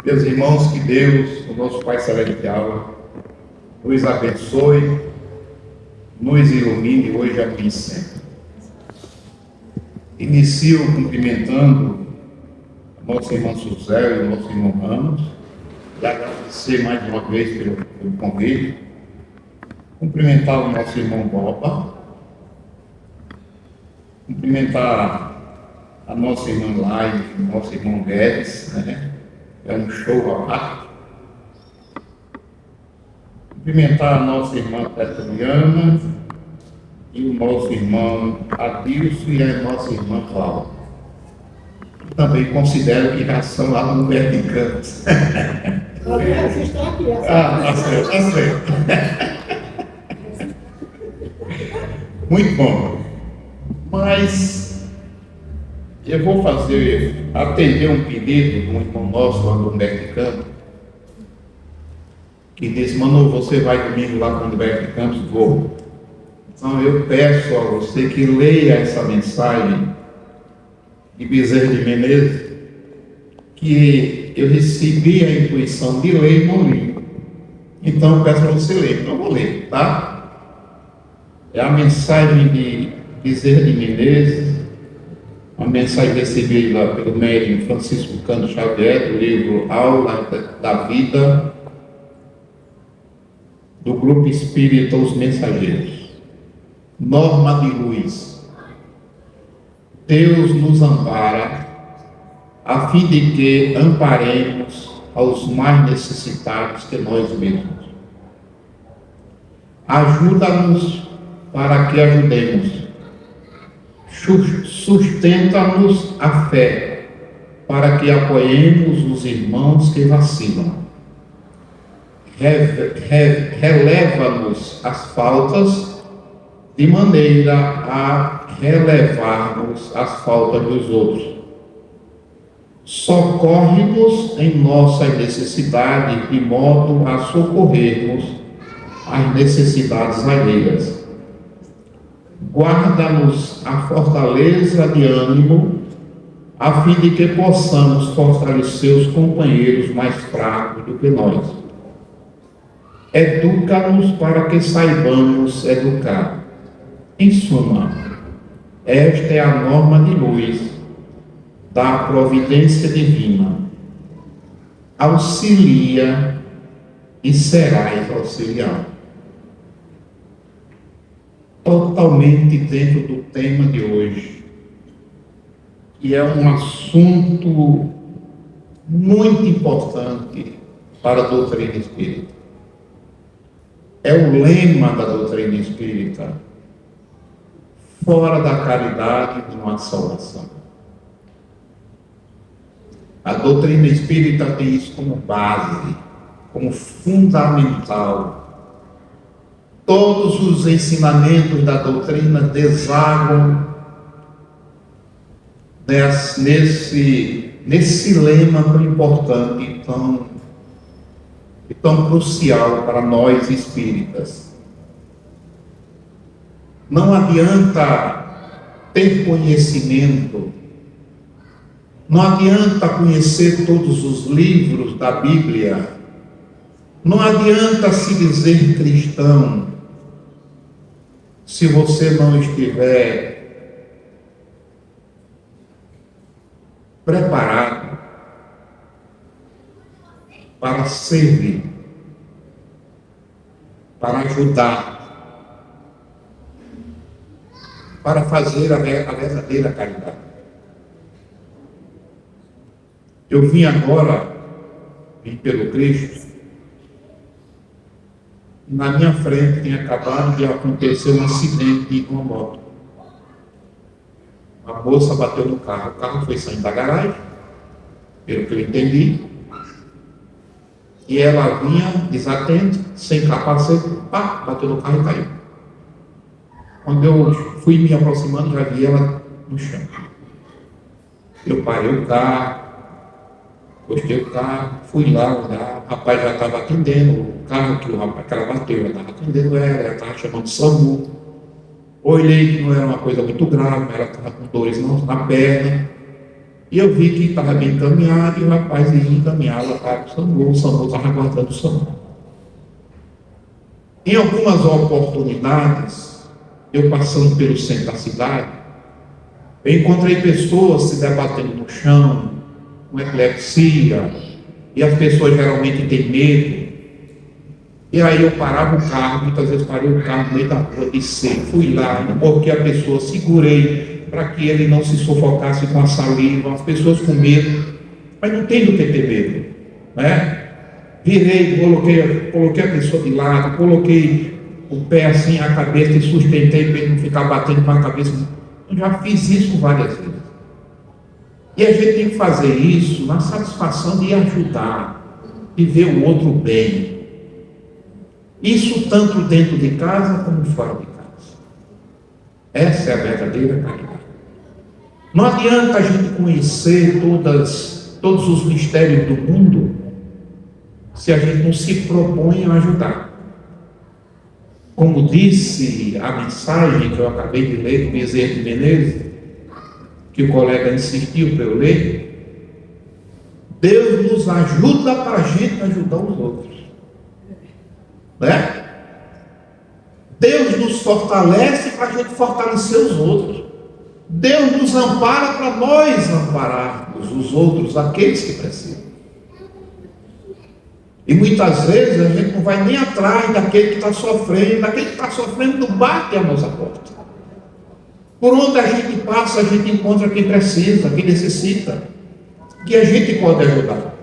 Meus irmãos, que Deus, o nosso Pai Celestial, nos abençoe, nos ilumine hoje, amanhã e sempre. Inicio cumprimentando a nossa irmã Suzé e o nosso irmão Ramos, e agradecer mais uma vez pelo convite. Cumprimentar o nosso irmão Boba, cumprimentar a nossa irmã Lai, o nosso irmão Guedes, né? É um show à parte. Cumprimentar a nossa irmã Petroliana e o nosso irmão Adilson e a nossa irmã Cláudia. Também considero que já são lá no Vaticano. Vocês estão aqui, tá certo, tá certo. Muito bom. Mas eu vou atender um pedido de um irmão nosso lá do Vaticano, que disse: Manu, você vai domingo lá no Vaticano? Vou. Então eu peço a você que leia essa mensagem de Bezerra de Menezes, que eu recebi a intuição de ler e não li. Então eu peço para você ler. Então eu vou ler, tá? É a mensagem de Bezerra de Menezes, uma mensagem recebida pelo médium Francisco Cândido Xavier, do livro Aula da Vida, do Grupo Espírita Os Mensageiros. Norma de luz. Deus nos ampara, a fim de que amparemos aos mais necessitados que nós mesmos. Ajuda-nos para que ajudemos. Sustenta-nos a fé, para que apoiemos os irmãos que vacilam. Releva-nos as faltas, de maneira a relevarmos as faltas dos outros. Socorre-nos em nossas necessidades, de modo a socorrermos as necessidades alheias. Guarda-nos a fortaleza de ânimo, a fim de que possamos fortalecer os companheiros mais fracos do que nós. Educa-nos para que saibamos educar. Em suma, esta é a norma de luz da providência divina. Auxilia e serás auxiliado. Totalmente dentro do tema de hoje, que é um assunto muito importante para a doutrina espírita. É o lema da doutrina espírita: fora da caridade não há salvação. A doutrina espírita tem isso como base, como fundamental. Todos os ensinamentos da doutrina desagam nesse lema tão importante e tão crucial para nós espíritas. Não adianta ter conhecimento, não adianta conhecer todos os livros da Bíblia, não adianta se dizer cristão, se você não estiver preparado para servir, para ajudar, para fazer a verdadeira caridade. Eu vim pelo Cristo. Na minha frente tem acabado de acontecer um acidente de uma moto. A moça bateu no carro, o carro foi saindo da garagem, pelo que eu entendi, e ela vinha desatenta, sem capacete, bateu no carro e caiu. Quando eu fui me aproximando, já vi ela no chão. Eu parei o carro, postei o carro, fui lá olhar, o rapaz já estava atendendo o carro que ela bateu, já estava atendendo ela estava chamando o SAMU. Olhei que não era uma coisa muito grave, ela estava com dores na perna. E eu vi que estava bem encaminhado, e o rapaz ia encaminhá-la para o SAMU estava aguardando o SAMU. Em algumas oportunidades, eu passando pelo centro da cidade, eu encontrei pessoas se debatendo no chão, com epilepsia, e as pessoas geralmente têm medo. E aí eu parava o carro, muitas vezes parei o carro no meio da rua, desci, fui lá, porque a pessoa, segurei para que ele não se sufocasse com a saliva, as pessoas com medo, mas não tem do que ter medo, né? Virei, coloquei a pessoa de lado, coloquei o pé assim, a cabeça e sustentei para ele não ficar batendo com a cabeça. Eu já fiz isso várias vezes. E a gente tem que fazer isso na satisfação de ajudar, de ver o outro bem. Isso tanto dentro de casa como fora de casa. Essa é a verdadeira caridade. Não adianta a gente conhecer todos os mistérios do mundo se a gente não se propõe a ajudar. Como disse a mensagem que eu acabei de ler do Bezerra de Menezes, que o colega insistiu para eu ler, Deus nos ajuda para a gente ajudar os outros. Né? Deus nos fortalece para a gente fortalecer os outros. Deus nos ampara para nós ampararmos os outros, aqueles que precisam. E muitas vezes a gente não vai nem atrás daquele que está sofrendo, daquele que está sofrendo não bate a nossa porta. Por onde a gente passa, a gente encontra quem precisa, quem necessita, que a gente pode ajudar.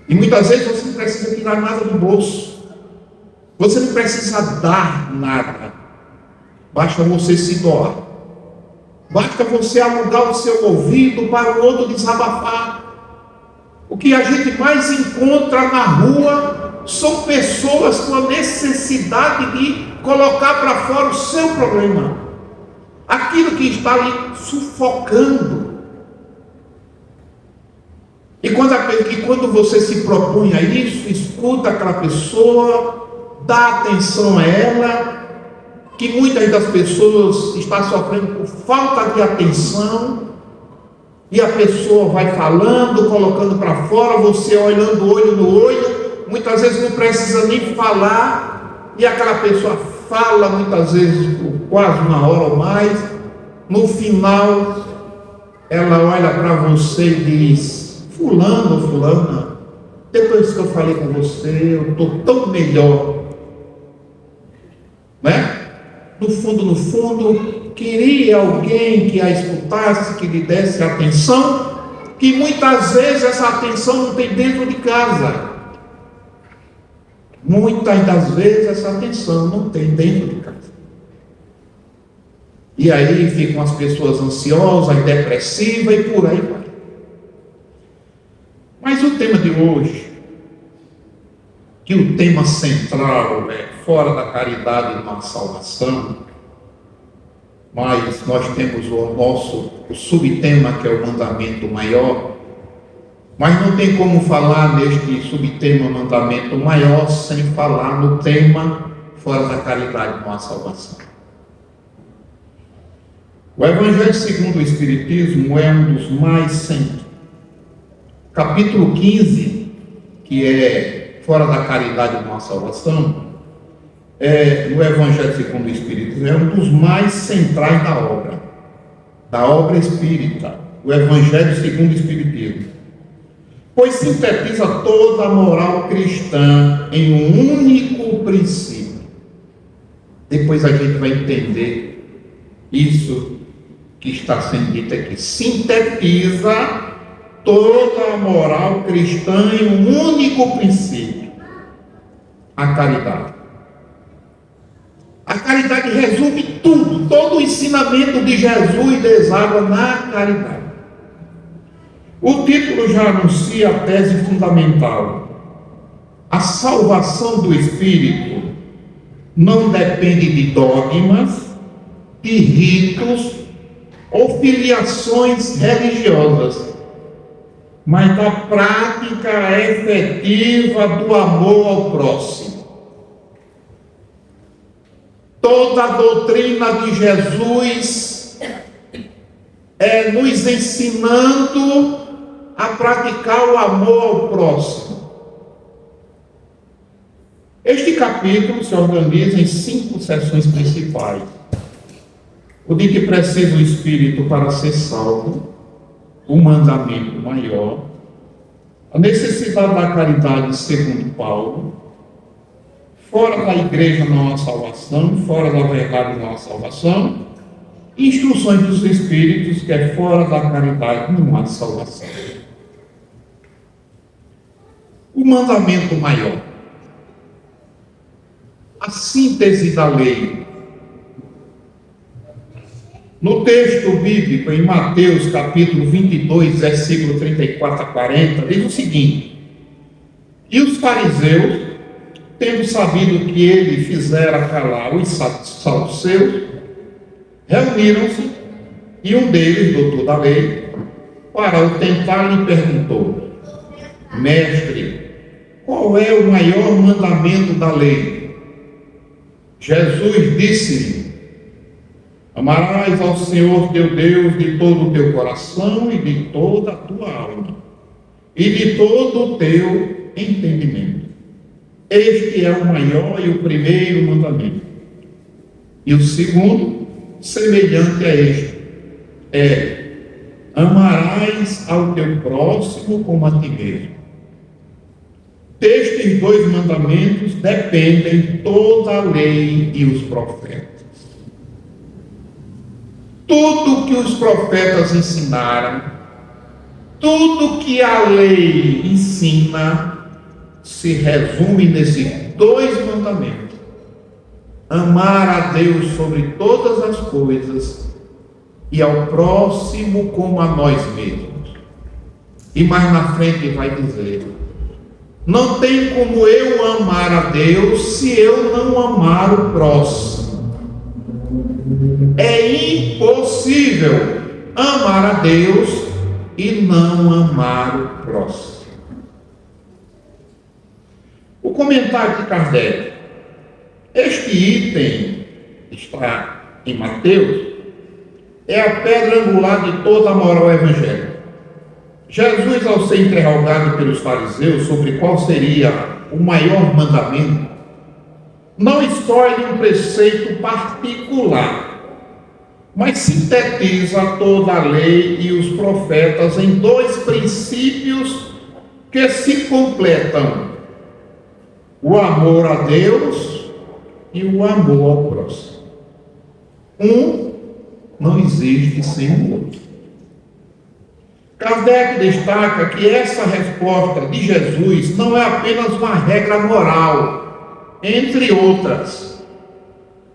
E muitas vezes você não precisa tirar nada do bolso. Você não precisa dar nada. Basta você se doar. Basta você alugar o seu ouvido para o outro desabafar. O que a gente mais encontra na rua são pessoas com a necessidade de colocar para fora o seu problema. Aquilo que está ali sufocando. E quando você se propõe a isso, escuta aquela pessoa, dá atenção a ela, que muitas das pessoas estão sofrendo por falta de atenção, e a pessoa vai falando, colocando para fora, você olhando olho no olho, muitas vezes não precisa nem falar, e aquela pessoa fala muitas vezes por quase uma hora ou mais, no final ela olha para você e diz: fulano ou fulana, depois que eu falei com você, eu estou tão melhor, né? No fundo, queria alguém que a escutasse, que lhe desse atenção, que muitas vezes essa atenção não tem dentro de casa. Muitas das vezes essa atenção não tem dentro de casa. E aí ficam as pessoas ansiosas, depressivas e por aí vai. Mas o tema de hoje, que o tema central é fora da caridade e não há salvação, mas nós temos o subtema que é o mandamento maior, mas não tem como falar neste subtema mandamento maior sem falar no tema fora da caridade e não há salvação. O Evangelho segundo o Espiritismo é um dos mais centros. Capítulo 15, que é fora da caridade e não há salvação, no Evangelho segundo o Espiritismo, é um dos mais centrais da obra espírita, o Evangelho segundo o Espiritismo, pois sintetiza toda a moral cristã em um único princípio. Depois a gente vai entender isso que está sendo dito aqui. Sintetiza toda a moral cristã em um único princípio: a caridade. A caridade resume tudo, todo o ensinamento de Jesus deságua na caridade. O título já anuncia a tese fundamental. A salvação do espírito não depende de dogmas, de ritos ou filiações religiosas, mas da prática efetiva do amor ao próximo. Toda a doutrina de Jesus nos ensinando a praticar o amor ao próximo. Este capítulo se organiza em 5 seções principais: o de que precisa o Espírito para ser salvo, o mandamento maior, a necessidade da caridade segundo Paulo, fora da igreja não há salvação, fora da verdade não há salvação, instruções dos Espíritos, que é fora da caridade não há salvação. O mandamento maior, a síntese da lei. No texto bíblico, em Mateus capítulo 22, versículo 34 a 40, diz o seguinte: e os fariseus, tendo sabido que ele fizera calar os saduceus, reuniram-se, e um deles, doutor da lei, para o tentar, lhe perguntou: mestre, qual é o maior mandamento da lei? Jesus disse-lhe: amarás ao Senhor teu Deus de todo o teu coração e de toda a tua alma e de todo o teu entendimento. Este é o maior e o primeiro mandamento. E o segundo, semelhante a este, é: amarás ao teu próximo como a ti mesmo. Destes 2 mandamentos dependem toda a lei e os profetas. Tudo que os profetas ensinaram, tudo que a lei ensina, se resume nesses 2 mandamentos: amar a Deus sobre todas as coisas e ao próximo como a nós mesmos. E mais na frente vai dizer: não tem como eu amar a Deus se eu não amar o próximo. É impossível amar a Deus e não amar o próximo. O comentário de Kardec: este item está em Mateus, é a pedra angular de toda a moral evangélica. Jesus, ao ser interrogado pelos fariseus sobre qual seria o maior mandamento, não escolhe um preceito particular, mas sintetiza toda a lei e os profetas em 2 princípios que se completam: o amor a Deus e o amor ao próximo. Um não existe sem o outro. Kardec destaca que essa resposta de Jesus não é apenas uma regra moral, entre outras,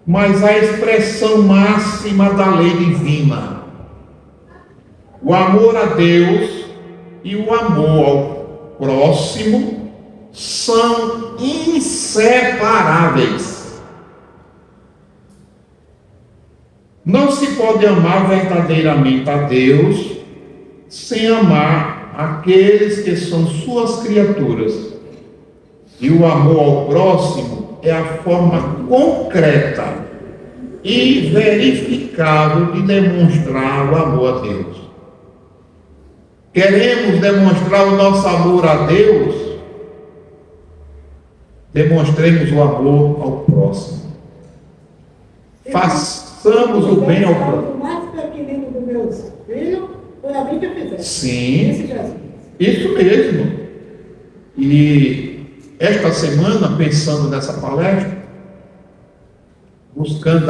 mas a expressão máxima da lei divina. O amor a Deus e o amor ao próximo são inseparáveis. Não se pode amar verdadeiramente a Deus sem amar aqueles que são suas criaturas. E o amor ao próximo é a forma concreta e verificável de demonstrar o amor a Deus. Queremos demonstrar o nosso amor a Deus? Demonstremos o amor ao próximo. Façamos o bem ao próximo. O mais pequenino dos meus filhos foi a mim que eu fizer. Sim, isso mesmo. E esta semana, pensando nessa palestra, buscando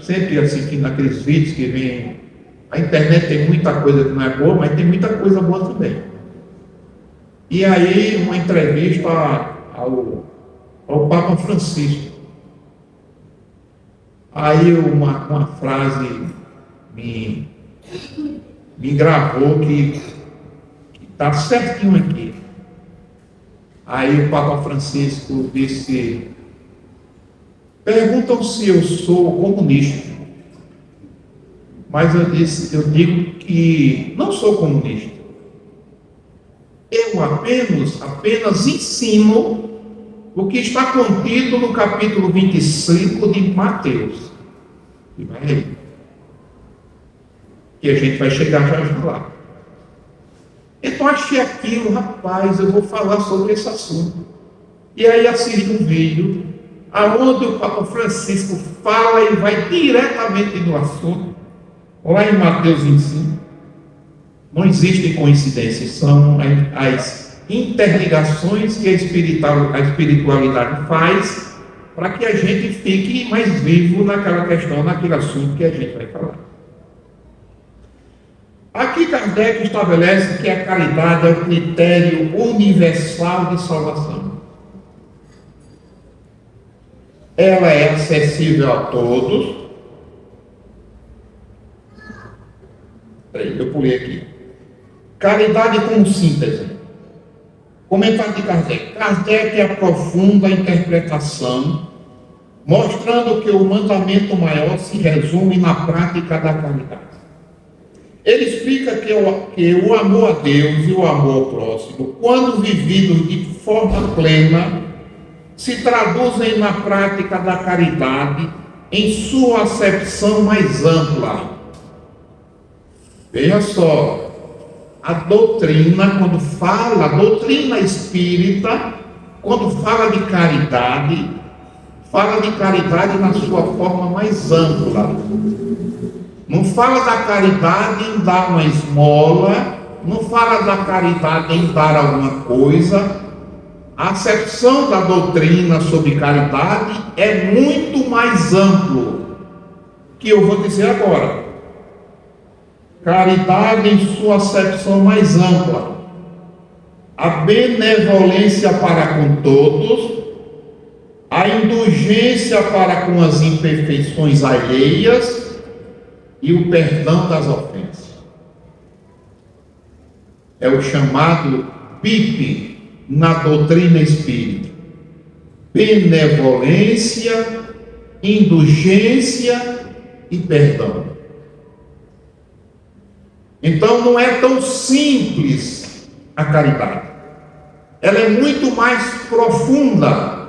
sempre assistindo aqueles vídeos que vêm. A internet tem muita coisa que não é boa, mas tem muita coisa boa também. E aí, uma entrevista ao Papa Francisco. Aí uma frase me gravou que está certinho aqui. Aí o Papa Francisco disse: perguntam se eu sou comunista. Mas eu digo que não sou comunista. Eu apenas ensino o que está contido no capítulo 25 de Mateus. que a gente vai chegar já lá. Então achei aquilo, rapaz, eu vou falar sobre esse assunto. E aí assisto um vídeo, aonde o Papa Francisco fala e vai diretamente no assunto, lá em Mateus 25. Não existem coincidências, são as interligações que a espiritualidade faz para que a gente fique mais vivo naquela questão, naquele assunto que a gente vai falar. Aqui Kardec estabelece que a caridade é o critério universal de salvação. Ela é acessível a todos. Peraí, eu pulei aqui. Caridade como síntese. Comentário de Kardec. Kardec aprofunda a interpretação, mostrando que o mandamento maior se resume na prática da caridade. Ele explica que o amor a Deus e o amor ao próximo, quando vividos de forma plena, se traduzem na prática da caridade em sua acepção mais ampla. Veja só, a doutrina, a doutrina espírita, quando fala de caridade na sua forma mais ampla. Não fala da caridade em dar uma esmola, não fala da caridade em dar alguma coisa. A acepção da doutrina sobre caridade é muito mais amplo, que eu vou dizer agora. Caridade em sua acepção mais ampla. A benevolência para com todos, a indulgência para com as imperfeições alheias, e o perdão das ofensas. É o chamado BIP na doutrina espírita. Benevolência, indulgência e perdão. Então não é tão simples a caridade. Ela é muito mais profunda.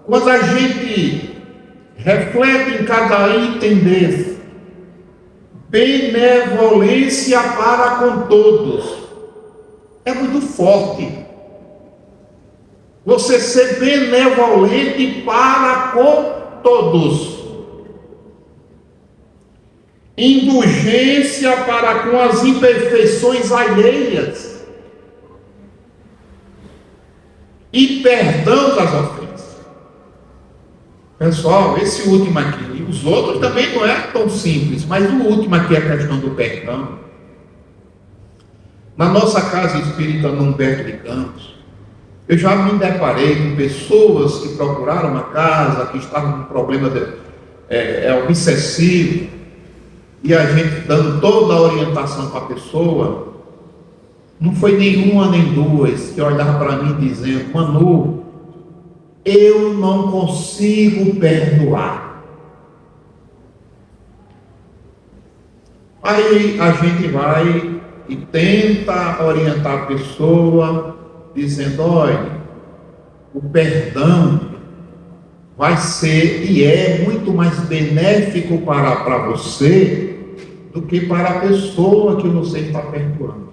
Quando a gente reflete em cada item desse, benevolência para com todos, é muito forte. Você ser benevolente para com todos. Indulgência para com as imperfeições alheias. E perdão das ofensas. Pessoal, esse último aqui, os outros também não é tão simples, mas o último aqui é a questão do perdão. Na nossa casa espírita no Humberto de Campos, eu já me deparei com pessoas que procuraram uma casa, que estavam com problema obsessivo, e a gente dando toda a orientação para a pessoa. Não foi nenhuma nem duas que olhavam para mim dizendo: Manu, eu não consigo perdoar. Aí a gente vai e tenta orientar a pessoa, dizendo: olha, o perdão vai ser e é muito mais benéfico para você do que para a pessoa que você está perdoando.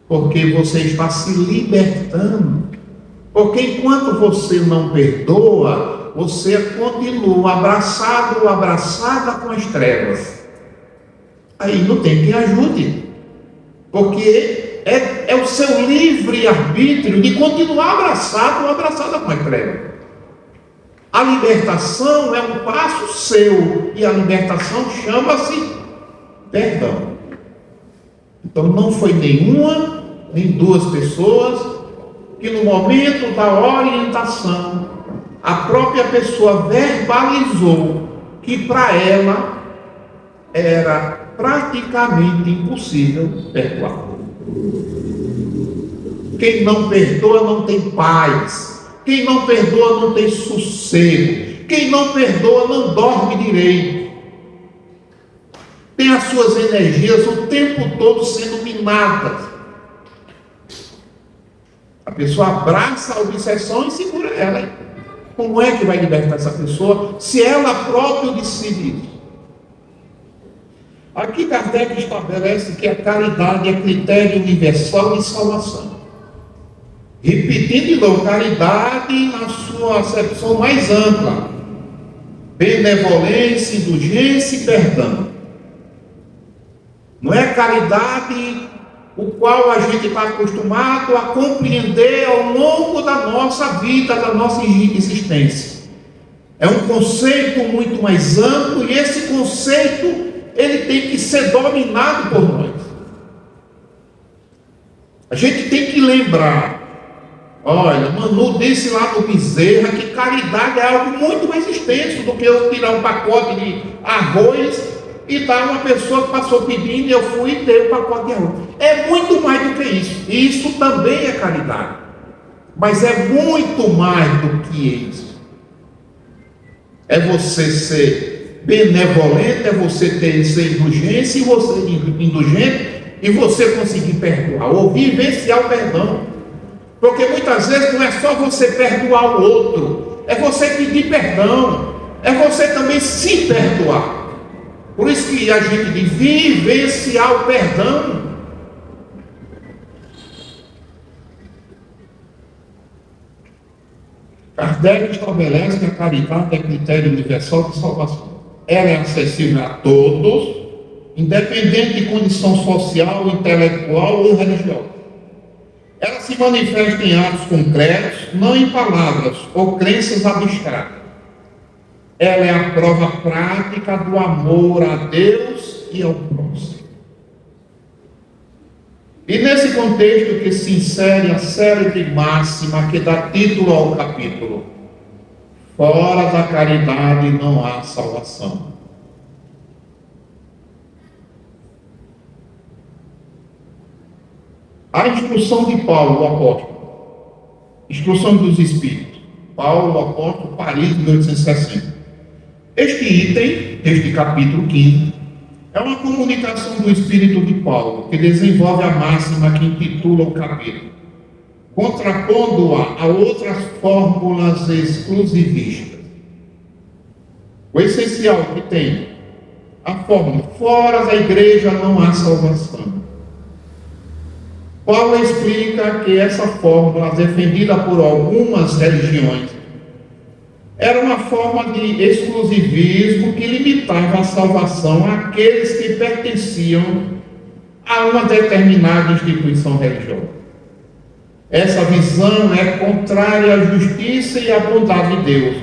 Porque você está se libertando. Porque enquanto você não perdoa, você continua abraçado ou abraçada com as trevas. Aí não tem quem ajude. Porque é o seu livre-arbítrio de continuar abraçado ou abraçada com as trevas. A libertação é um passo seu. E a libertação chama-se perdão. Então não foi nenhuma, nem duas pessoas que no momento da orientação, a própria pessoa verbalizou que para ela era praticamente impossível perdoar. Quem não perdoa não tem paz. Quem não perdoa não tem sossego. Quem não perdoa não dorme direito. Tem as suas energias o tempo todo sendo minadas. A pessoa abraça a obsessão e segura ela. Como é que vai libertar essa pessoa se ela própria decide isso? Aqui Kardec estabelece que a caridade é critério universal de salvação. Repetindo de novo, caridade na sua acepção mais ampla: benevolência, indulgência e perdão. Não é caridade o qual a gente está acostumado a compreender ao longo da nossa vida, da nossa existência. É um conceito muito mais amplo e esse conceito ele tem que ser dominado por nós. A gente tem que lembrar, olha, Manu disse lá no Bezerra que caridade é algo muito mais extenso do que eu tirar um pacote de arroz e dar uma pessoa que passou pedindo e eu fui e dei um pacote de arroz. É muito mais do que isso. Isso também é caridade. Mas é muito mais do que isso. É você ser benevolente, é você ser indulgente, e você indulgente, e você conseguir perdoar, ou vivenciar o perdão. Porque muitas vezes não é só você perdoar o outro, é você pedir perdão, é você também se perdoar. Por isso que a gente diz vivenciar o perdão. Kardec estabelece que a caridade é critério universal de salvação. Ela é acessível a todos, independente de condição social, intelectual ou religiosa. Ela se manifesta em atos concretos, não em palavras ou crenças abstratas. Ela é a prova prática do amor a Deus e ao próximo. E nesse contexto que se insere a célebre máxima que dá título ao capítulo: fora da caridade não há salvação. A instrução de Paulo, o apóstolo, instrução dos Espíritos, Paulo, o apóstolo, Paris, 1860. Este item, deste capítulo 15, é uma comunicação do Espírito de Paulo, que desenvolve a máxima que intitula o capítulo, contrapondo-a a outras fórmulas exclusivistas. O essencial que tem a fórmula: fora da igreja não há salvação. Paulo explica que essa fórmula, defendida por algumas religiões, era uma forma de exclusivismo que limitava a salvação àqueles que pertenciam a uma determinada instituição religiosa. Essa visão é contrária à justiça e à bondade de Deus,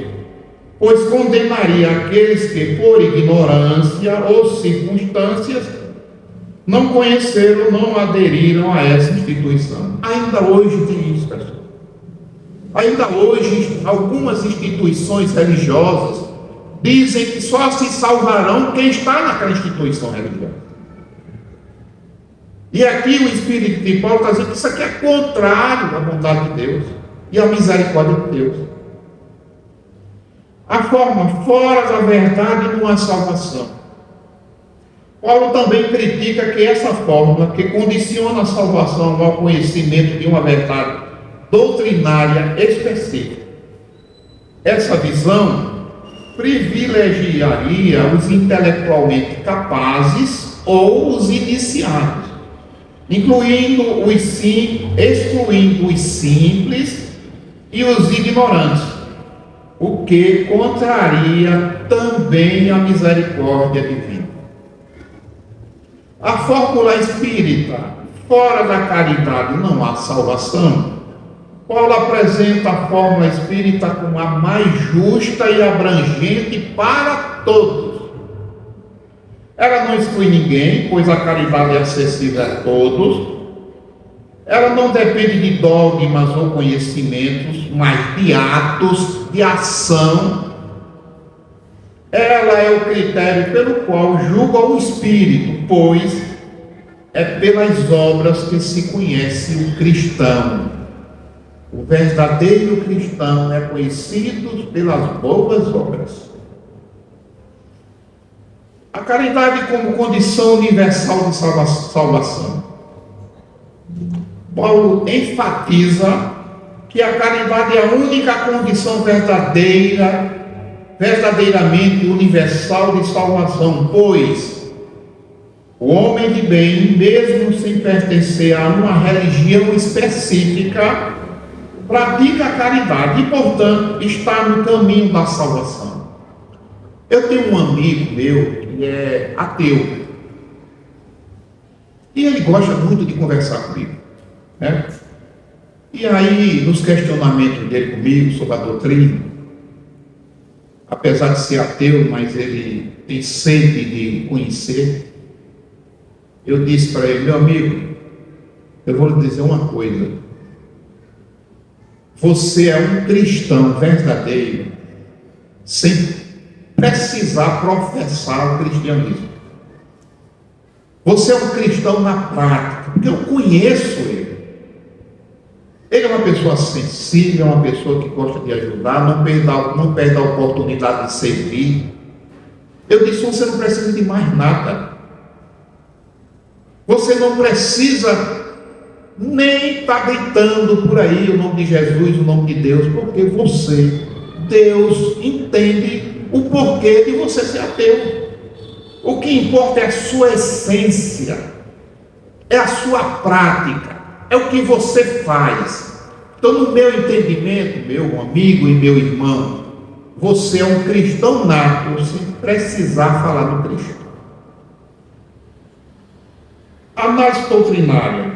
pois condenaria aqueles que, por ignorância ou circunstâncias, não conheceram, não aderiram a essa instituição. Ainda hoje tem isso, pessoal. Ainda hoje, algumas instituições religiosas dizem que só se salvarão quem está naquela instituição religiosa. E aqui o Espírito de Paulo está dizendo que isso aqui é contrário à vontade de Deus e à misericórdia de Deus. A forma fora da verdade não há salvação. Paulo também critica que essa fórmula, que condiciona a salvação ao conhecimento de uma verdade doutrinária específica, essa visão privilegiaria os intelectualmente capazes ou os iniciados, excluindo os simples e os ignorantes, o que contraria também a misericórdia divina. A fórmula espírita, fora da caridade não há salvação, Paulo apresenta a fórmula espírita como a mais justa e abrangente para todos. Ela não exclui ninguém, pois a caridade é acessível a todos. Ela não depende de dogmas ou conhecimentos, mas de atos, de ação. Ela é o critério pelo qual julga o espírito, pois é pelas obras que se conhece o cristão. O verdadeiro cristão é conhecido pelas boas obras. A caridade como condição universal de salvação. Paulo enfatiza que a caridade é a única condição verdadeiramente universal de salvação, pois O homem de bem, mesmo sem pertencer a uma religião específica, pratica a caridade e, portanto, está no caminho da salvação. Eu tenho um amigo meu que é ateu. E ele gosta muito de conversar comigo, né? E aí, nos questionamentos dele comigo sobre a doutrina, apesar de ser ateu, mas ele tem sede de conhecer, eu disse para ele: meu amigo, eu vou lhe dizer uma coisa. Você é um cristão verdadeiro, sem precisar professar o cristianismo. Você é um cristão na prática, porque eu conheço ele. Ele é uma pessoa sensível, é uma pessoa que gosta de ajudar, não perde a oportunidade de servir. Eu disse: você não precisa de mais nada. Você não precisa nem estar gritando por aí o nome de Jesus, o nome de Deus, porque Deus entende o porquê de você ser ateu. O que importa é a sua essência, é a sua prática, é o que você faz. Então, no meu entendimento, meu amigo e meu irmão, você é um cristão nato, sem precisar falar do Cristo. Análise doutrinária.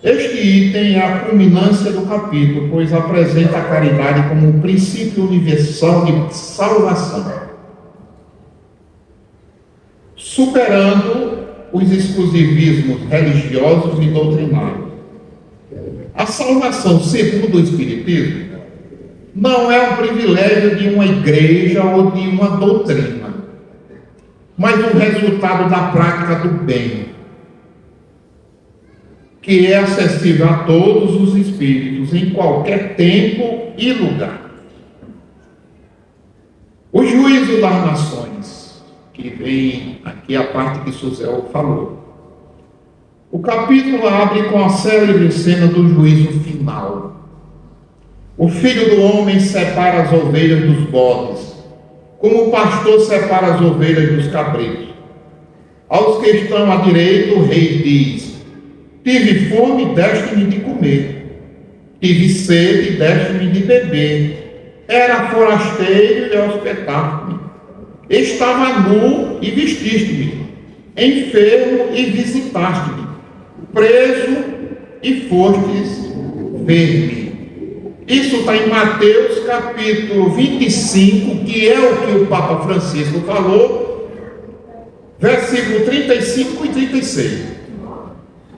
Este item é a culminância do capítulo, pois apresenta a caridade como um princípio universal de salvação, superando os exclusivismos religiosos e doutrinários. A salvação, segundo o Espiritismo, não é um privilégio de uma igreja ou de uma doutrina, mas um resultado da prática do bem, que é acessível a todos os espíritos, em qualquer tempo e lugar. O juízo das nações, que vem aqui a parte que Suzel falou. O capítulo abre com a célebre cena do juízo final. O Filho do Homem separa as ovelhas dos bodes, como o pastor separa as ovelhas dos cabritos. Aos que estão à direita, o rei diz: tive fome, deste-me de comer. Tive sede, deste-me de beber. Era forasteiro e hospedaste-me. Estava nu e vestiste-me. Enfermo e visitaste-me. Preso e fostes ver-me. Isso está em Mateus capítulo 25, que é o que o Papa Francisco falou, versículo 35 e 36.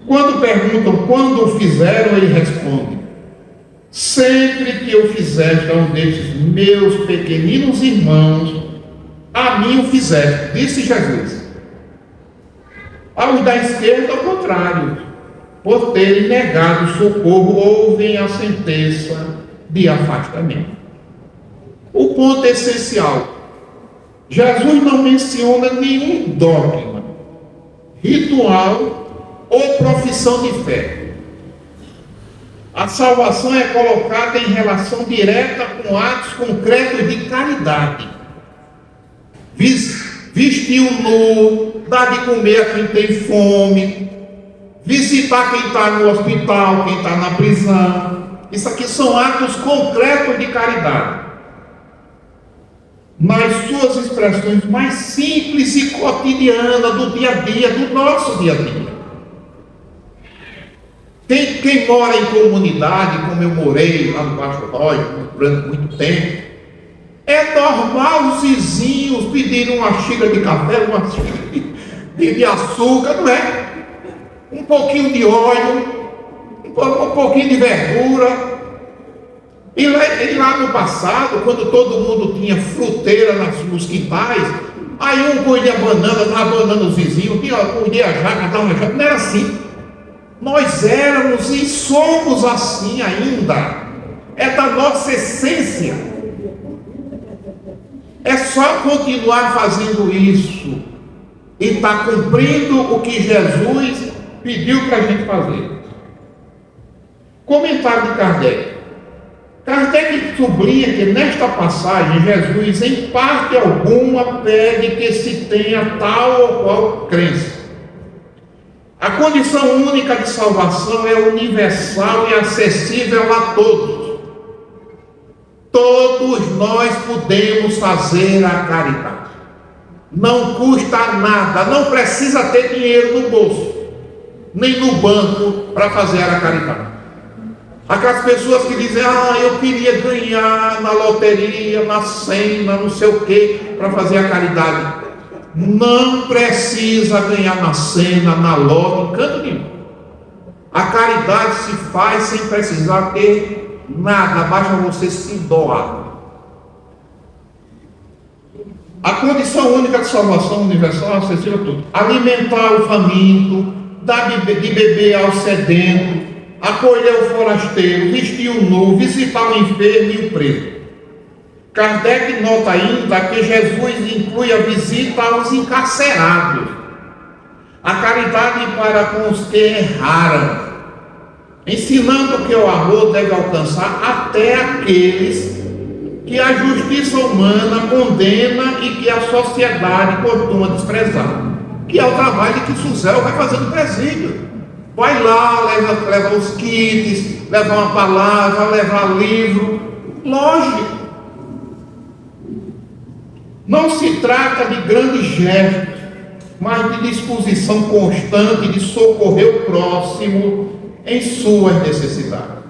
Quando perguntam quando o fizeram, ele responde: sempre que eu fizeste a um destes meus pequeninos irmãos, a mim o fizeste, disse Jesus. Aos da esquerda, ao contrário, por terem negado socorro, ouvem a sentença de afastamento. O ponto essencial: Jesus não menciona nenhum dogma, ritual ou profissão de fé. A salvação é colocada em relação direta com atos concretos de caridade. Vestir o nu, dar de comer a quem tem fome, visitar quem está no hospital, quem está na prisão. Isso aqui são atos concretos de caridade, nas suas expressões mais simples e cotidianas do dia a dia, do nosso dia a dia. Quem mora em comunidade, como eu morei lá no Baixo Róio durante muito tempo, é normal os vizinhos pedirem uma xícara de café, uma xícara de açúcar, não é? Um pouquinho de óleo, um pouquinho de verdura. E lá no passado, quando todo mundo tinha fruteira nos quintais, aí um colhia banana, dava banana os vizinhos, colhia a jaca, dava uma jaca. Não era assim. Nós éramos e somos assim ainda. É da nossa essência. É só continuar fazendo isso e estar cumprindo o que Jesus pediu para a gente fazer. Comentário de Kardec. Kardec sublinha que nesta passagem Jesus, em parte alguma, pede que se tenha tal ou qual crença. A condição única de salvação é universal e acessível a todos. Todos nós podemos fazer a caridade. Não custa nada, não precisa ter dinheiro no bolso, nem no banco para fazer a caridade. Aquelas pessoas que dizem, eu queria ganhar na loteria, na cena, não sei o que, para fazer a caridade. Não precisa ganhar na cena, na lote, em canto nenhum. A caridade se faz sem precisar ter nada, basta você se doar. A condição única de salvação universal, acessível a tudo. Alimentar o faminto, dar de beber ao sedento, acolher o forasteiro, vestir o nu, visitar o enfermo e o preso. Kardec nota ainda que Jesus inclui a visita aos encarcerados, a caridade para com os que erraram, ensinando que o amor deve alcançar até aqueles que a justiça humana condena e que a sociedade costuma desprezar, que é o trabalho que Suzel vai fazer no presídio. Vai lá, leva os kits, leva uma palavra, leva livro. Lógico. Não se trata de grandes gestos, mas de disposição constante de socorrer o próximo em suas necessidades.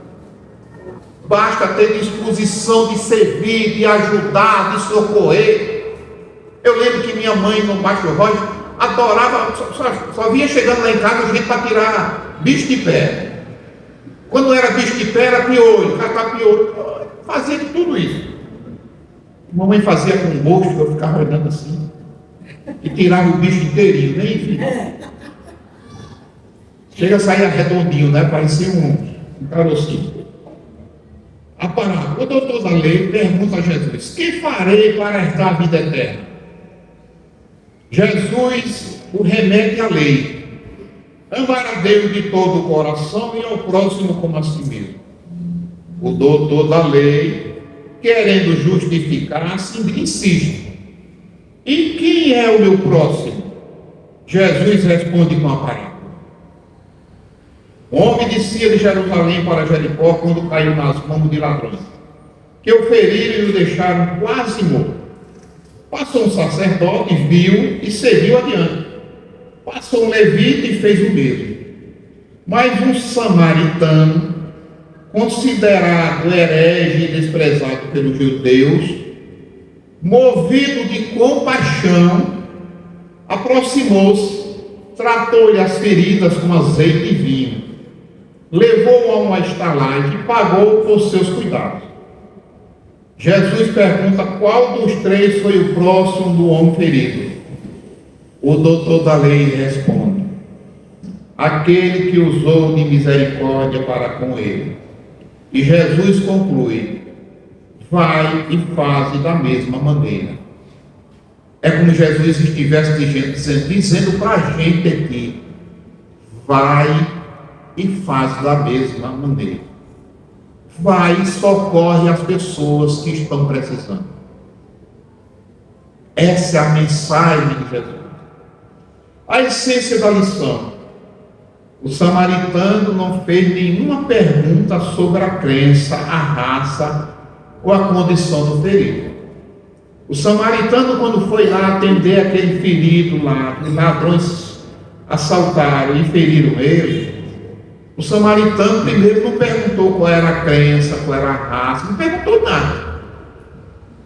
Basta ter disposição de servir, de ajudar, de socorrer. Eu lembro que minha mãe no Baixo Rocha adorava, só vinha chegando lá em casa gente para tirar bicho de pé. Quando era bicho de pé era piolho, catar piolho, fazia de tudo isso. Mamãe fazia com gosto, eu ficava olhando assim e tirava o bicho inteirinho, nem vi. Chega a sair redondinho, né? Parecia um carocinho. A parábola, o doutor da lei pergunta a Jesus: que farei para herdar a vida eterna? Jesus o remete à lei: amar a Deus de todo o coração e ao próximo como a si mesmo. O doutor da lei, querendo justificar-se, insiste: e quem é o meu próximo? Jesus responde com a parábola: o homem descia de Jerusalém para Jericó quando caiu nas mãos de ladrões, que o feriram e o deixaram quase morto. Passou um sacerdote, viu e seguiu adiante. Passou um levita e fez o mesmo. Mas um samaritano, considerado herege e desprezado pelos judeus, movido de compaixão, aproximou-se, tratou-lhe as feridas com azeite e vinho, levou-o a uma estalagem e pagou por seus cuidados. Jesus pergunta qual dos três foi o próximo do homem ferido. O doutor da lei responde: aquele que usou de misericórdia para com ele. E Jesus conclui: vai e faze da mesma maneira. É como Jesus estivesse dizendo para a gente aqui: vai e faz da mesma maneira. Vai e socorre as pessoas que estão precisando. Essa é a mensagem de Jesus. A essência da lição: o samaritano não fez nenhuma pergunta sobre a crença, a raça ou a condição do ferido. O samaritano, quando foi lá atender aquele ferido lá, os ladrões assaltaram e feriram ele, o samaritano primeiro não perguntou qual era a crença, qual era a raça, não perguntou nada.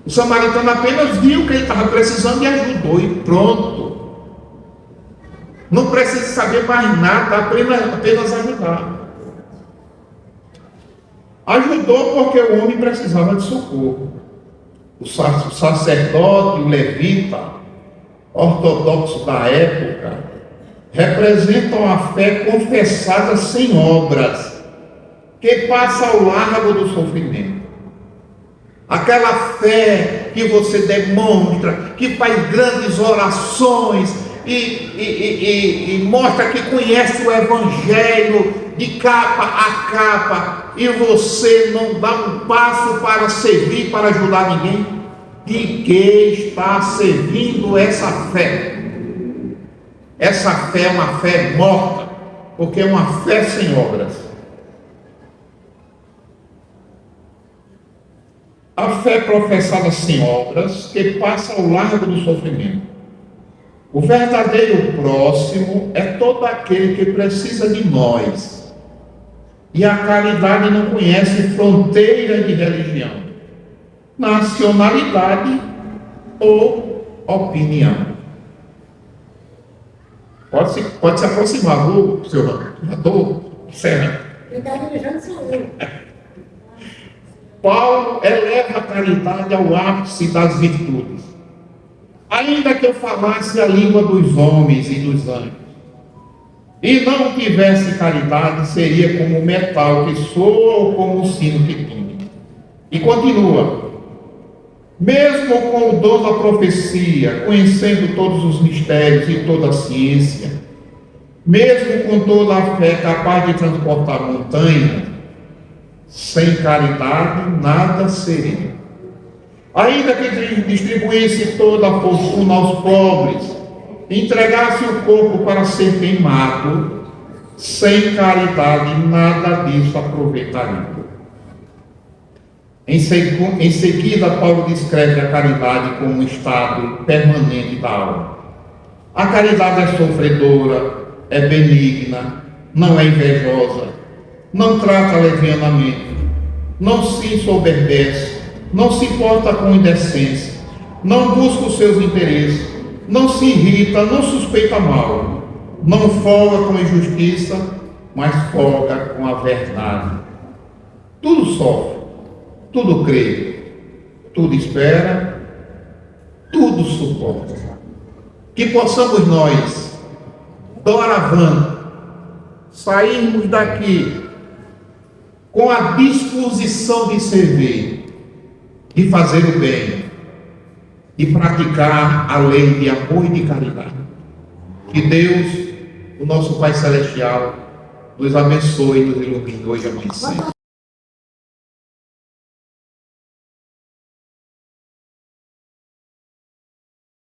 O samaritano apenas viu que ele estava precisando e ajudou, e pronto. Não precisa saber mais nada, apenas ajudar. Ajudou porque o homem precisava de socorro. O sacerdote, o levita, ortodoxo da época, representam a fé confessada sem obras, que passa ao largo do sofrimento. Aquela fé que você demonstra, que faz grandes orações e mostra que conhece o Evangelho de capa a capa, e você não dá um passo para servir, para ajudar ninguém? De que está servindo essa fé? Essa fé é uma fé morta, porque é uma fé sem obras. A fé professada sem obras, que passa ao largo do sofrimento. O verdadeiro próximo é todo aquele que precisa de nós. E a caridade não conhece fronteira de religião, nacionalidade ou opinião. Pode se aproximar, viu, senhor? Já estou encerrando. Quem está dirigindo sou eu. Paulo eleva a caridade ao ápice das virtudes. Ainda que eu falasse a língua dos homens e dos anjos, e não tivesse caridade, seria como o metal que soa ou como o sino que tinge. E continua: mesmo com o dom da profecia, conhecendo todos os mistérios e toda a ciência, mesmo com toda a fé capaz de transportar montanhas, sem caridade nada seria. Ainda que distribuísse toda a fortuna aos pobres, entregasse o corpo para ser queimado, sem caridade nada disso aproveitaria. Em seguida, Paulo descreve a caridade como um estado permanente da alma. A caridade é sofredora, é benigna, não é invejosa, não trata levianamente, não se ensoberbece, não se importa com indecência, não busca os seus interesses, não se irrita, não suspeita mal, não folga com injustiça, mas folga com a verdade. Tudo sofre, tudo crê, tudo espera, tudo suporta. Que possamos nós, doravante, sairmos daqui com a disposição de servir, de fazer o bem, de praticar a lei de amor e de caridade. Que Deus, o nosso Pai Celestial, nos abençoe e nos ilumine hoje e amanhã sempre.